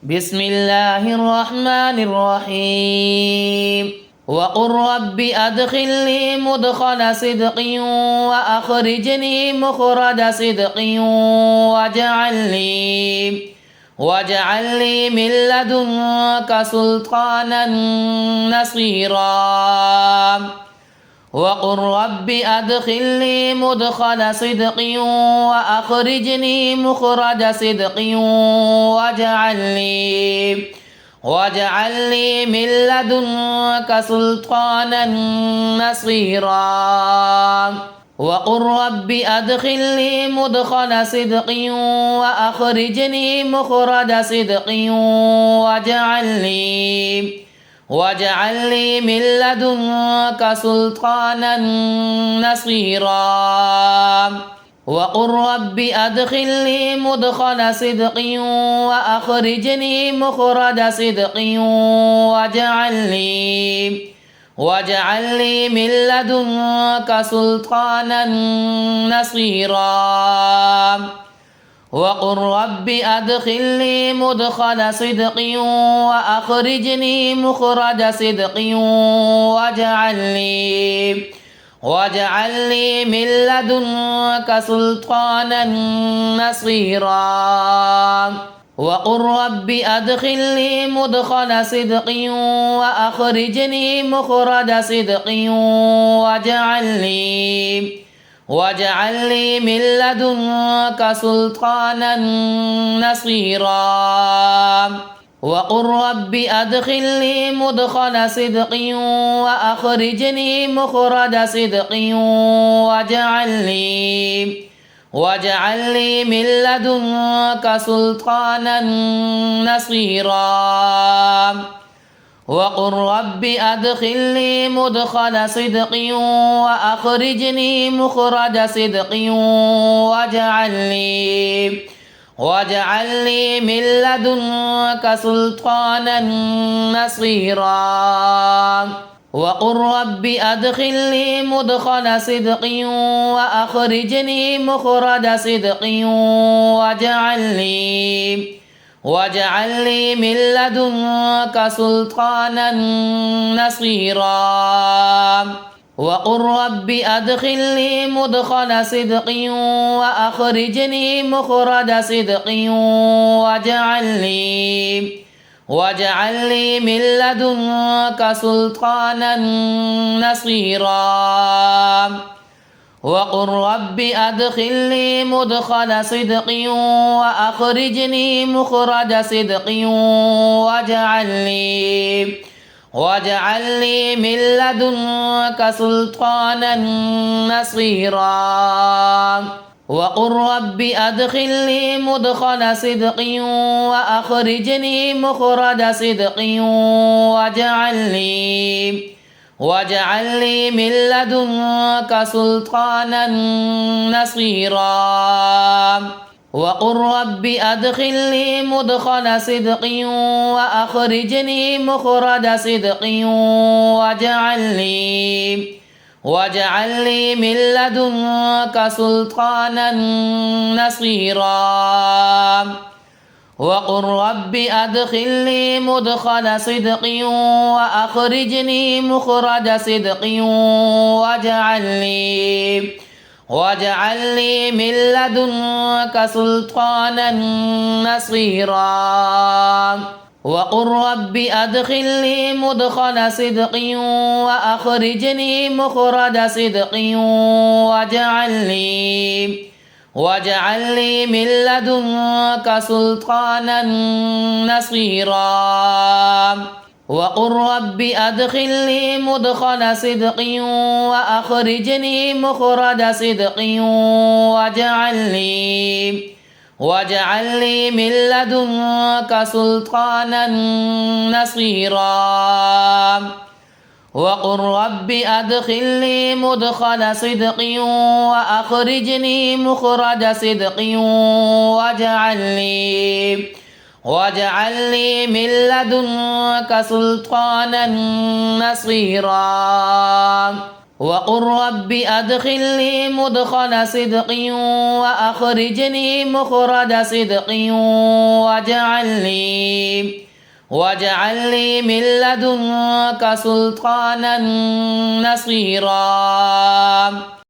بسم الله الرحمن الرحيم وقل رب أدخلني مدخل صدق وأخرجني مخرج صدق واجعل لي من لدنك سلطانا نصيرا وقل رب أدخلني مدخل صدق وأخرجني مخرج صدق واجعل لي من لدنك سلطانا نصيرا وقل رب أدخلني مدخل صدق وأخرجني مخرج صدق واجعل لي من لدنك سلطانا نصيرا وقل رب أدخلني مدخل صدق وأخرجني مخرج صدق واجعل لي من لدنك سلطانا نصيرا وقل رب أدخلني مدخل صدق وأخرجني مخرج صدق واجعل لي من لدنك سلطانا نصيرا وقل رب أدخلني مدخل صدق وأخرجني مخرج صدق واجعل لي من لدنك سلطانا نصيرا وقل رب أدخلني مدخل صدق وأخرجني مخرج صدق واجعل لي من لدنك سلطانا نصيرا وقل رب أدخلني مدخل صدق وأخرجني مخرج صدق واجعل لي من لدنك سلطانا نصيرا وقل رب أدخلني مدخل صدق وأخرجني مخرج صدق واجعل لي من لدنك سلطانا نصيرا وقل رب أدخلني مدخل صدق وأخرجني مخرج صدق واجعل لي من لدنك سلطانا نصيرا وقل رب أدخلني مدخل صدق وأخرجني مخرج صدق واجعل لي من لدنك سلطانا نصيرا وقل رب أدخلني مدخل صدق وأخرجني مخرج صدق واجعل لي من لدنك سلطانا نصيرا وقل رب أدخلني مدخل صدق وأخرجني مخرج صدق واجعل لي من لدنك سلطانا نصيرا وقل رب أدخلني مدخل صدق وأخرجني مخرج صدق واجعل لي من لدنك سلطانا نصيرا وقل رب أدخلني مدخل صدق وأخرجني مخرج صدق واجعل لي من لدنك سلطانا نصيرا وقل رب أدخلني مدخل صدق وأخرجني مخرج صدق واجعل لي من لدنك سلطانا نصيرا وقل رب أدخلني مدخل صدق وأخرجني مخرج صدق واجعل لي من لدنك سلطانا نصيرا وقل رب أدخلني مدخل صدق وأخرجني مخرج صدق واجعل لي من لدنك سلطانا نصيرا.